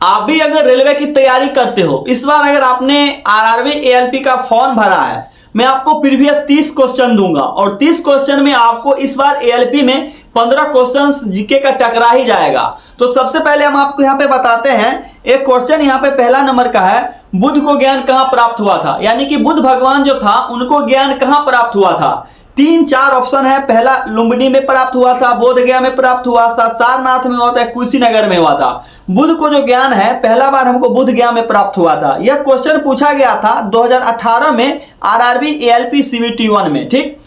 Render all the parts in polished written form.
आप भी अगर रेलवे की तैयारी करते हो, इस बार अगर आपने आरआरबी एएलपी का फॉर्म भरा है, मैं आपको प्रीवियस 30 क्वेश्चन दूंगा और 30 क्वेश्चन में आपको इस बार एएलपी में 15 क्वेश्चंस जीके का टकरा ही जाएगा। तो सबसे पहले हम आपको यहाँ पे बताते हैं, एक क्वेश्चन यहाँ पे पहला नंबर का है, बुद्ध को ज्ञान कहाँ प्राप्त हुआ था, यानी कि बुद्ध भगवान जो था उनको ज्ञान कहाँ प्राप्त हुआ था। 3-4 ऑप्शन है। पहला लुम्बिनी में प्राप्त हुआ था, बोधगया में प्राप्त हुआ था, सारनाथ में हुआ था, कुशीनगर में हुआ था। बुद्ध को जो ज्ञान है पहला बार हमको बोध गया में प्राप्त हुआ था। यह क्वेश्चन पूछा गया था 2018 में आरआरबी एएलपी सीबीटी 1 में। ठीक।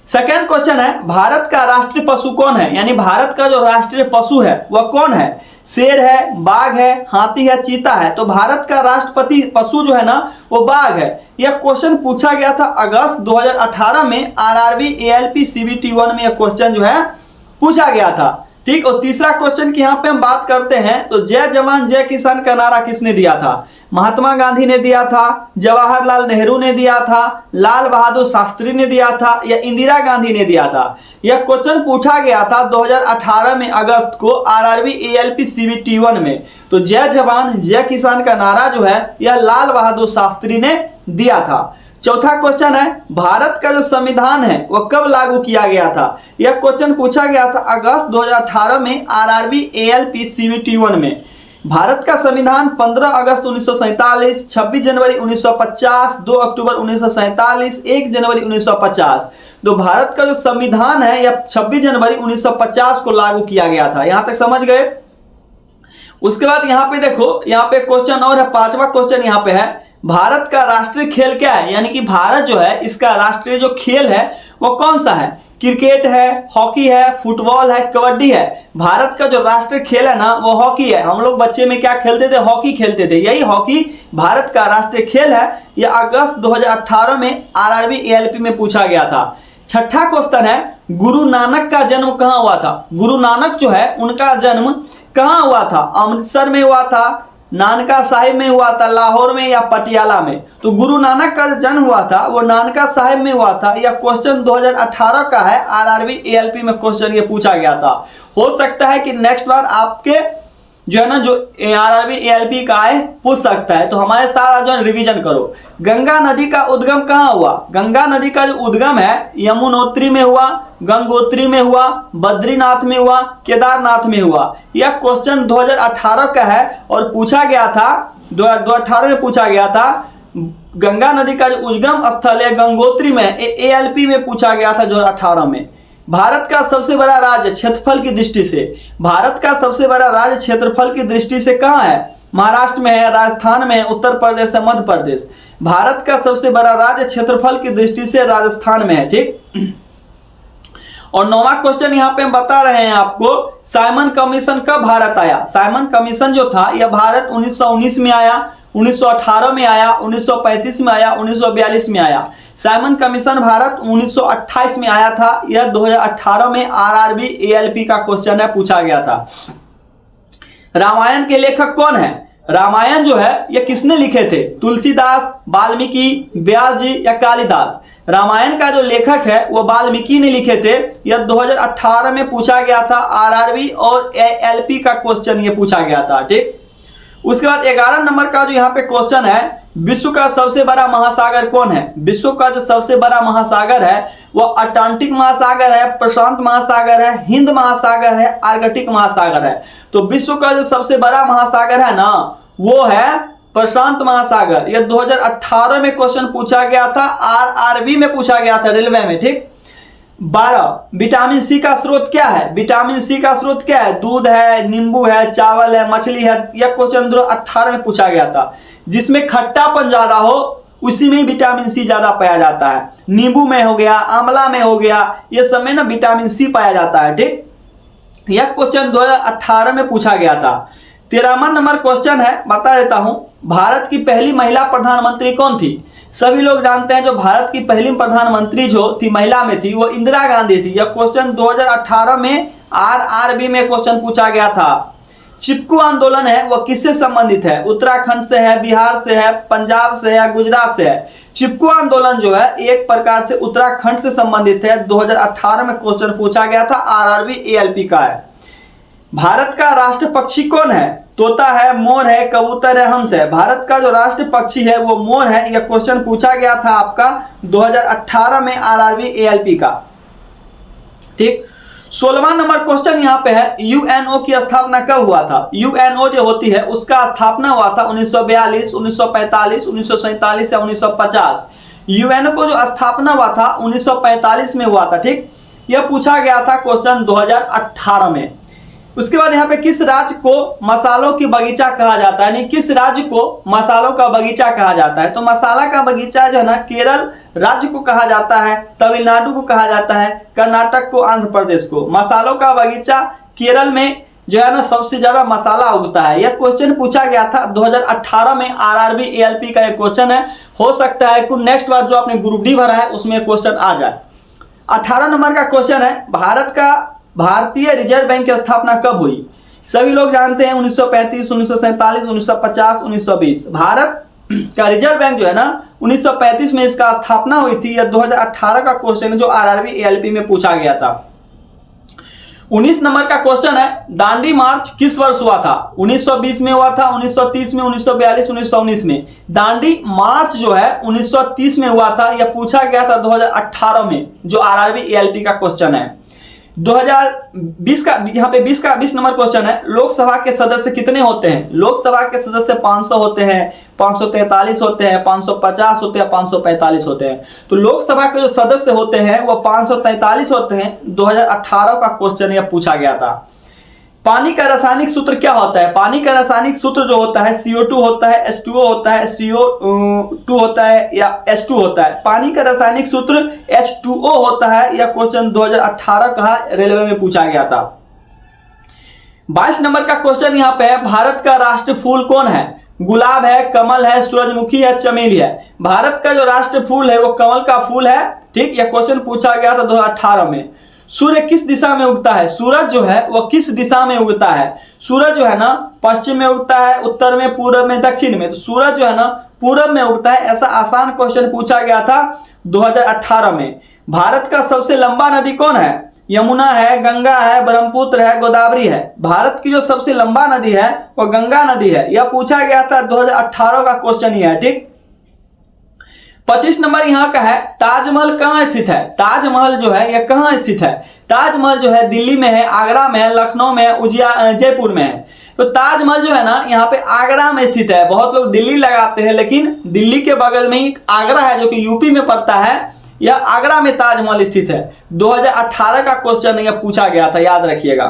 सेकेंड क्वेश्चन है, भारत का राष्ट्रीय पशु कौन है, यानी भारत का जो राष्ट्रीय पशु है वह कौन है। शेर है, बाघ है, हाथी है, चीता है। तो भारत का राष्ट्रपति पशु जो है ना वो बाघ है। यह क्वेश्चन पूछा गया था अगस्त 2018 में आरआरबी एएलपी सीबीटी 1 में। यह क्वेश्चन जो है पूछा गया था। ठीक। और तीसरा क्वेश्चन की यहाँ पे हम बात करते हैं, तो जय जवान जय किसान का नारा किसने दिया था। महात्मा गांधी ने दिया था, जवाहरलाल नेहरू ने दिया था, लाल बहादुर शास्त्री ने दिया था, या इंदिरा गांधी ने दिया था। यह क्वेश्चन पूछा गया था 2018 में अगस्त को आरआरबी एएलपी सीबीटी 1 में। तो जय जवान जय किसान का नारा जो है यह लाल बहादुर शास्त्री ने दिया था। चौथा क्वेश्चन है, भारत का जो संविधान है वह कब लागू किया गया था। यह क्वेश्चन पूछा गया था अगस्त 2018 में आरआरबी एएलपी सीबीटी 1 में। भारत का संविधान 15 अगस्त 1947, 26 जनवरी 1950, 2 अक्टूबर 1947, 1 जनवरी 1950। तो भारत का जो संविधान है यह 26 जनवरी 1950 को लागू किया गया था। यहां तक समझ गए। उसके बाद यहाँ पे देखो, यहाँ पे क्वेश्चन और है, पांचवा क्वेश्चन यहाँ पे है, भारत का राष्ट्रीय खेल क्या है, यानी कि भारत जो है इसका राष्ट्रीय जो खेल है वो कौन सा है। क्रिकेट है, हॉकी है, फुटबॉल है, कबड्डी है। भारत का जो राष्ट्रीय खेल है ना वो हॉकी है। हम लोग बच्चे में क्या खेलते थे, हॉकी खेलते थे। यही हॉकी भारत का राष्ट्रीय खेल है। यह अगस्त 2018 में आरआरबी एएलपी में पूछा गया था। छठा क्वेश्चन है, गुरु नानक का जन्म कहाँ हुआ था। गुरु नानक जो है उनका जन्म कहाँ हुआ था। अमृतसर में हुआ था, नानका साहिब में हुआ था, लाहौर में, या पटियाला में। तो गुरु नानक का जन्म हुआ था वो नानका साहिब में हुआ था। यह क्वेश्चन 2018 का है, आरआरबी एएलपी में क्वेश्चन ये पूछा गया था। हो सकता है कि नेक्स्ट बार आपके जो है ना जो आरआरबी एएलपी का है पूछ सकता है। तो हमारे साथ जो है रिवीजन करो। गंगा नदी का उद्गम कहाँ हुआ। गंगा नदी का जो उद्गम है यमुनोत्री में हुआ, गंगोत्री में हुआ, बद्रीनाथ में हुआ, केदारनाथ में हुआ। यह क्वेश्चन 2018 का है और पूछा गया था 2018 में पूछा गया था। गंगा नदी का जो उद्गम स्थल है गंगोत्री में, एएलपी में पूछा गया था 2018 में। भारत का सबसे बड़ा राज्य क्षेत्रफल की दृष्टि से, भारत का सबसे बड़ा राज्य क्षेत्रफल की दृष्टि से कहाँ है। महाराष्ट्र में है, राजस्थान में है, उत्तर प्रदेश है, मध्य प्रदेश। भारत का सबसे बड़ा राज्य क्षेत्रफल की दृष्टि से राजस्थान में है। ठीक। और 9वां क्वेश्चन यहाँ पे हम बता रहे हैं आपको, साइमन कमीशन कब भारत आया। साइमन कमीशन जो था यह भारत 1919 में आया, 1918 में आया, 1935 में आया, 1942 में आया। साइमन कमीशन भारत 1928 में आया था। यह 2018 में आरआरबी एएलपी का क्वेश्चन है, पूछा गया था। रामायण के लेखक कौन है। रामायण जो है यह किसने लिखे थे। तुलसीदास, वाल्मीकि, व्यास जी, या कालिदास। रामायण का जो लेखक है वो वाल्मीकि ने लिखे थे। यह 2018 में पूछा गया था। आरआरबी और एएलपी का क्वेश्चन ये पूछा गया था। ठीक। उसके बाद 11 नंबर का जो यहाँ पे क्वेश्चन है, विश्व का सबसे बड़ा महासागर कौन है। विश्व का जो सबसे बड़ा महासागर है वह अटलांटिक महासागर है, प्रशांत महासागर है, हिंद महासागर है, आर्कटिक महासागर है। तो विश्व का जो सबसे बड़ा महासागर है ना वो है प्रशांत महासागर। यह 2018 में क्वेश्चन पूछा गया था, आरआरबी में पूछा गया था, रेलवे में। ठीक। 12, विटामिन सी का स्रोत क्या है। विटामिन सी का स्रोत क्या है। दूध है, नींबू है, चावल है, मछली है। यह क्वेश्चन 2018 में पूछा गया था। जिसमें खट्टापन ज्यादा हो उसी में विटामिन सी ज्यादा पाया जाता है। नींबू में हो गया, आंवला में हो गया, ये सब में ना विटामिन सी पाया जाता है। ठीक। यह क्वेश्चन 2018 में पूछा गया था। 13वां नंबर क्वेश्चन है, बता देता हूं, भारत की पहली महिला प्रधानमंत्री कौन थी। सभी लोग जानते हैं जो भारत की पहली प्रधानमंत्री जो थी महिला में थी वो इंदिरा गांधी थी। यह क्वेश्चन 2018 में आरआरबी में क्वेश्चन पूछा गया था। चिपकू आंदोलन है वह किससे संबंधित है। उत्तराखंड से है, बिहार से है, पंजाब से है, गुजरात से है। चिपकू आंदोलन जो है एक प्रकार से उत्तराखंड से संबंधित है। 2018 में क्वेश्चन पूछा गया था, आरआरबी एएलपी का है। भारत का राष्ट्र पक्षी कौन है। तोता है, मोर है, कबूतर है, हंस है। भारत का जो राष्ट्र पक्षी है वो मोर है। यह क्वेश्चन पूछा गया था आपका 2018 में आरआरबी एएलपी का। ठीक, 16वां नंबर क्वेश्चन यहाँ पे है, यूएनओ की स्थापना कब हुआ था? यूएनओ जो होती है उसका स्थापना हुआ था 1942, 1945, 1947 या 1950। यूएनओ को जो स्थापना हुआ था 1945 में हुआ था। ठीक, यह पूछा गया था क्वेश्चन 2018 में। उसके बाद यहाँ पे किस राज्य को मसालों की बगीचा कहा जाता है, यानी किस राज्य को मसालों का बगीचा कहा जाता है? तो मसाला का बगीचा जो है ना केरल राज्य को कहा जाता है, तमिलनाडु को कहा जाता है, कर्नाटक को, आंध्र प्रदेश को। मसालों का बगीचा केरल में जो है ना सबसे ज्यादा मसाला उगता है। यह क्वेश्चन पूछा गया था 2018 में आरआरबी एएलपी का एक क्वेश्चन है। हो सकता है कि नेक्स्ट बार जो आपने ग्रुप डी भरा है उसमें क्वेश्चन आ जाए। 18 नंबर का क्वेश्चन है, भारतीय रिजर्व बैंक की स्थापना कब हुई? सभी लोग जानते हैं 1935, 1947, 1950, 1920। भारत का रिजर्व बैंक जो है ना 1935 में इसका स्थापना हुई थी। यह 2018 का क्वेश्चन है जो आरआरबी एएलपी में पूछा गया था। 19 नंबर का क्वेश्चन है, दांडी मार्च किस वर्ष हुआ था? 1920 में हुआ था, 1930 में, 1942, 1919 में। दांडी मार्च जो है 1930 में हुआ था। यह पूछा गया था 2018 में, जो आरआरबी एएलपी का क्वेश्चन है। 2020 का यहाँ पे 20 नंबर क्वेश्चन है, लोकसभा के सदस्य कितने होते हैं? लोकसभा के सदस्य 500 होते हैं, 543 होते हैं, 550 होते हैं, 545 होते हैं। तो लोकसभा के जो सदस्य होते हैं वो 543 होते हैं। 2018 का क्वेश्चन यह पूछा गया था। पानी का रासायनिक सूत्र क्या होता है? पानी का रासायनिक सूत्र जो होता है CO2 होता है, H2O होता है, CO2 होता है या H2 होता है। पानी का रासायनिक सूत्र H2O होता है। यह क्वेश्चन 2018 का रेलवे में पूछा गया था। 22 नंबर का क्वेश्चन यहाँ पे है, भारत का राष्ट्र फूल कौन है? गुलाब है, कमल है, सूरजमुखी है, चमेली है। भारत का जो राष्ट्र फूल है वो कमल का फूल है। ठीक, यह क्वेश्चन पूछा गया था 2018 में। सूर्य किस दिशा में उगता है? सूरज जो है वह किस दिशा में उगता है? सूरज जो है ना पश्चिम में उगता है, उत्तर में, पूर्व में, दक्षिण में। तो सूरज जो है ना पूर्व में उगता है। ऐसा आसान क्वेश्चन पूछा गया था 2018 में। भारत का सबसे लंबा नदी कौन है? यमुना है, गंगा है, ब्रह्मपुत्र है, गोदावरी है। भारत की जो सबसे लंबा नदी है वह गंगा नदी है। यह पूछा गया था 2018 का क्वेश्चन ही है। ठीक, 25 नंबर यहाँ का है, ताजमहल कहाँ स्थित है? ताजमहल जो है यह कहाँ स्थित है? ताजमहल जो है दिल्ली में है, आगरा में है, लखनऊ में है, जयपुर में है। तो ताजमहल जो है ना यहाँ पे आगरा में स्थित है। बहुत लोग दिल्ली लगाते हैं, लेकिन दिल्ली के बगल में ही आगरा है जो कि यूपी में पड़ता है। यह आगरा में ताजमहल स्थित है। 2018 का क्वेश्चन यह पूछा गया था, याद रखिएगा।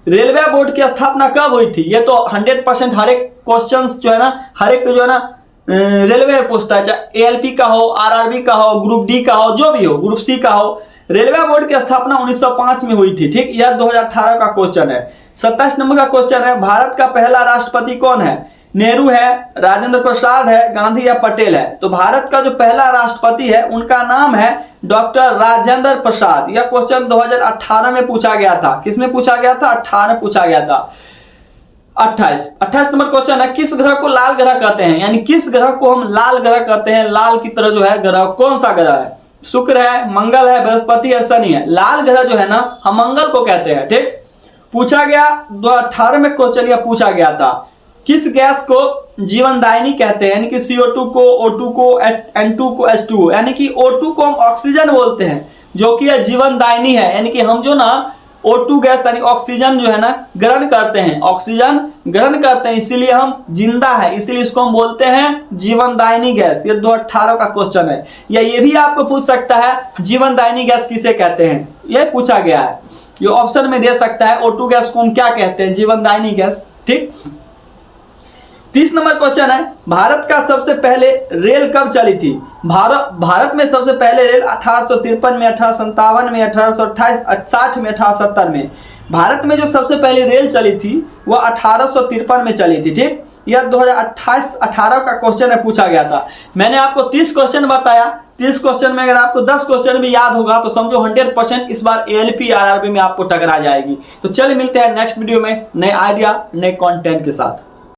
रेलवे बोर्ड की स्थापना कब हुई थी? यह तो 100% हर एक क्वेश्चन जो है ना, हर एक जो है ना रेलवे पूछता है, चाहे एएलपी का हो, आरआरबी का हो, ग्रुप डी का हो, जो भी हो, ग्रुप सी का हो। रेलवे बोर्ड की स्थापना 1905 में हुई थी। ठीक, यह 2018 का क्वेश्चन है। 27 नंबर का क्वेश्चन है, भारत का पहला राष्ट्रपति कौन है? नेहरू है, राजेंद्र प्रसाद है, गांधी या पटेल है। तो भारत का जो पहला राष्ट्रपति है उनका नाम है डॉक्टर राजेंद्र प्रसाद। यह क्वेश्चन 2018 में पूछा गया था। किसमें पूछा गया था? 18 पूछा गया था। 28 नंबर क्वेश्चन है, किस ग्रह को लाल ग्रह कहते हैं? यानी किस ग्रह को हम लाल ग्रह कहते हैं? लाल की तरह जो है ग्रह, कौन सा ग्रह है? शुक्र है, मंगल है, बृहस्पति है, शनि है। लाल ग्रह जो है ना हम मंगल को कहते हैं। ठीक, पूछा गया 2018 में क्वेश्चन यह पूछा गया था, किस गैस को जीवनदायिनी कहते हैं? यानी कि CO2 को, O2 को, N2 को, H2O। यानी कि O2 को हम ऑक्सीजन बोलते हैं, जो कि यह जीवनदायिनी है। यानी कि हम जो ना O2 गैस यानी ऑक्सीजन जो है ना ग्रहण करते हैं, ऑक्सीजन ग्रहण करते हैं, इसीलिए हम जिंदा है, इसीलिए इसको हम बोलते हैं जीवनदायिनी गैस। ये 2018 का क्वेश्चन है। या ये भी आपको पूछ सकता है, जीवनदायिनी गैस किसे कहते हैं? ये पूछा गया है, ये ऑप्शन में दे सकता है। O2 गैस को हम क्या कहते हैं? जीवनदायिनी गैस। ठीक, 30 नंबर क्वेश्चन है, भारत का सबसे पहले रेल कब चली थी? भारत में सबसे पहले रेल 1853 में, 1857 में, 1828, 60 में, 1870 में। भारत में जो सबसे पहले रेल चली थी वह 1853 में चली थी। ठीक, यह 2018 का क्वेश्चन है, पूछा गया था। मैंने आपको 30 क्वेश्चन बताया। 30 क्वेश्चन में अगर आपको 10 क्वेश्चन भी याद होगा तो समझो 100% इस बार एएलपी आरआरबी में आपको टकरा जाएगी। तो चलिए मिलते हैं नेक्स्ट वीडियो में नए आइडिया, नए कंटेंट के साथ।